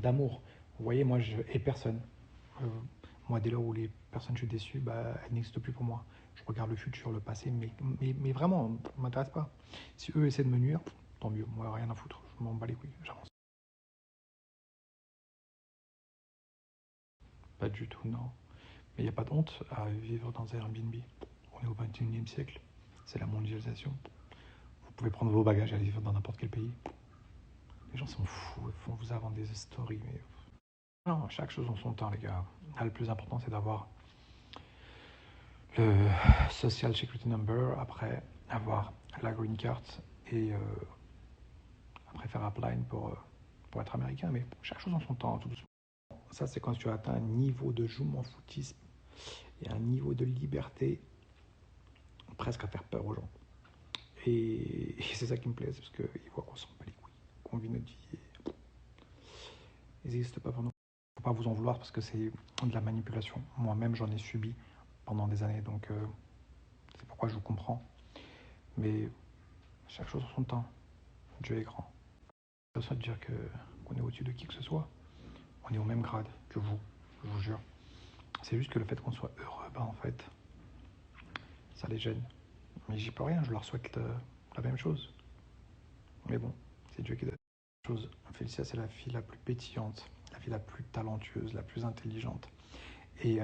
d'amour. Vous voyez, moi, je hais personne. Euh, Moi, dès lors où les personnes, je suis déçu, bah, elles n'existent plus pour moi. Je regarde le futur, le passé, mais vraiment, ça ne m'intéresse pas. Si eux essaient de me nuire, tant mieux. Moi, rien à foutre. Je m'en bats les couilles. J'avance. Pas du tout, non. Mais il n'y a pas de honte à vivre dans un Airbnb. On est au 21e siècle. C'est la mondialisation. Vous pouvez prendre vos bagages et aller vivre dans n'importe quel pays. Les gens sont fous. Ils font vous inventer des stories. Mais... Non, chaque chose en son temps, les gars. Là, le plus important, c'est d'avoir le Social Security Number, après avoir la Green Card et après faire apply pour être américain. Mais chaque chose en son temps, tout doucement. Ça, c'est quand tu as atteint un niveau de je m'en foutisme et un niveau de liberté presque à faire peur aux gens. Et c'est ça qui me plaît, c'est parce qu'ils voient qu'on s'en bat les couilles, qu'on vit notre vie. Ils n'existent pas pour nous. Il ne faut pas vous en vouloir parce que c'est de la manipulation. Moi-même, j'en ai subi pendant des années, donc c'est pourquoi je vous comprends. Mais chaque chose en son temps. Dieu est grand. Ça veut pas dire qu'on est au-dessus de qui que ce soit. On est au même grade que vous, je vous jure. C'est juste que le fait qu'on soit heureux, ben en fait, ça les gêne. Mais j'y peux rien, je leur souhaite la même chose. Mais bon, c'est Dieu qui donne la chose. Félicia, c'est la fille la plus pétillante, la fille la plus talentueuse, la plus intelligente et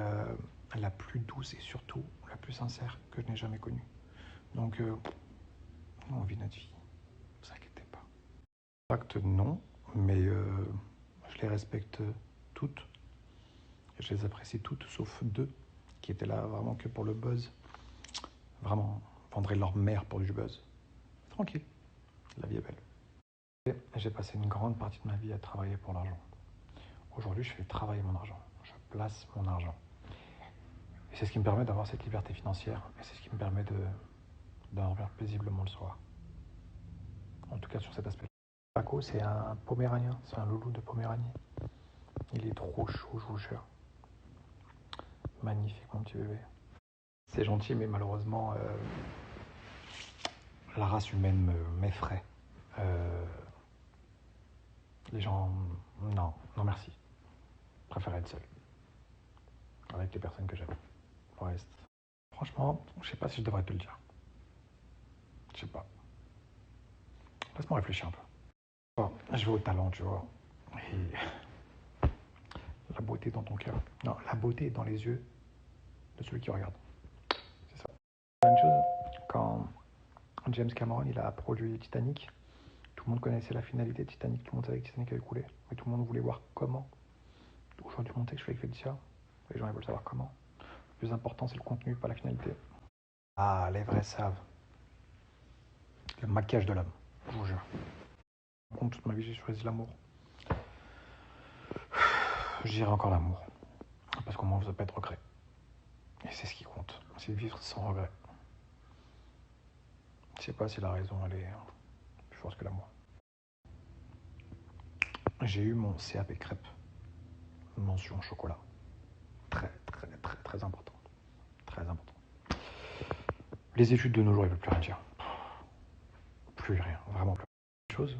la plus douce et surtout la plus sincère que je n'ai jamais connue. Donc, on vit notre vie, ne vous inquiétez pas. Acte non, mais je les respecte toutes. Je les apprécie toutes, sauf deux qui étaient là vraiment que pour le buzz. Vraiment, vendraient leur mère pour du buzz. Tranquille, la vie est belle. J'ai passé une grande partie de ma vie à travailler pour l'argent. Aujourd'hui, je fais travailler mon argent. Je place mon argent. Et c'est ce qui me permet d'avoir cette liberté financière. Et c'est ce qui me permet de dormir paisiblement le soir. En tout cas, sur cet aspect. Paco, c'est un poméranien. C'est un loulou de Poméranie. Il est trop chaud, je vous jure. Magnifique, mon petit bébé. C'est gentil, mais malheureusement, la race humaine m'effraie. Les gens, non, non merci. Je préfère être seul, avec les personnes que j'aime. Le reste, franchement, je sais pas si je devrais te le dire. Je sais pas. Laisse-moi réfléchir un peu. Bon, je vais au talent, tu vois. Et la beauté dans ton cœur. Non, la beauté est dans les yeux de celui qui regarde. C'est ça. Une chose, quand James Cameron il a produit Titanic, tout le monde connaissait la finalité de Titanic, tout le monde savait que Titanic avait coulé, mais tout le monde voulait voir comment. Aujourd'hui, mon texte, je fais avec Felicia, les gens ils veulent savoir comment. Le plus important, c'est le contenu, pas la finalité. Ah, les vrais savent. Le maquillage de l'homme, je vous jure. Toute ma vie, j'ai choisi l'amour. J'irai encore l'amour. Parce qu'au moins, vous n'avez pas de regrets. Et c'est ce qui compte. C'est vivre sans regret. Je sais pas si la raison, elle est plus forte que l'amour. J'ai eu mon CAP crêpes. Mention chocolat. Très, très, très, très important. Très important. Les études de nos jours, ils ne veulent plus rien dire. Plus rien. Vraiment plus rien. Une chose,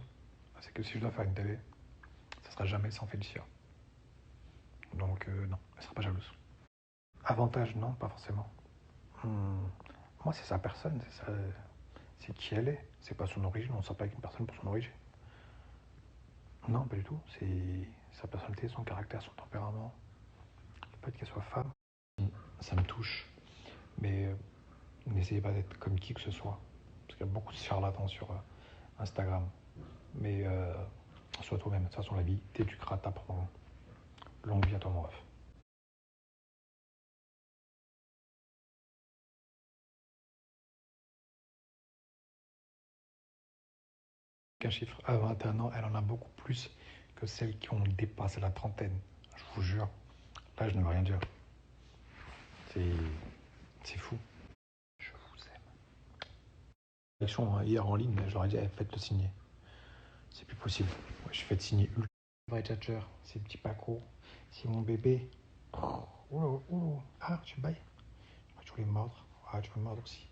c'est que si je dois faire une télé, ça sera jamais sans Félicia. Donc, non, elle sera pas jalouse. Avantage, non, pas forcément. Moi, c'est sa personne, c'est qui elle est. C'est pas son origine, on ne sort pas avec une personne pour son origine. Non, pas du tout. C'est sa personnalité, son caractère, son tempérament. Le fait qu'elle soit femme, ça me touche. Mais n'essayez pas d'être comme qui que ce soit. Parce qu'il y a beaucoup de charlatans sur Instagram. Mais sois toi-même. De toute façon, la vie t'éduquera, t'apprendra. Longue vie à toi, mon ref. Qu'un chiffre à 21 ans, elle en a beaucoup plus que celles qui ont dépassé la trentaine. Je vous jure. Là, je ne veux rien dire. C'est fou. Je vous aime. L'élection hier en ligne, j'aurais dit, faites-le signer. C'est plus possible. Ouais, je fais signer Hulk. Vrai Tchatcher, c'est petit Paco. C'est mon bébé. Oh, oulou, oulou. Ah, tu bailles. Tu voulais me mordre. Ah, tu veux me mordre aussi.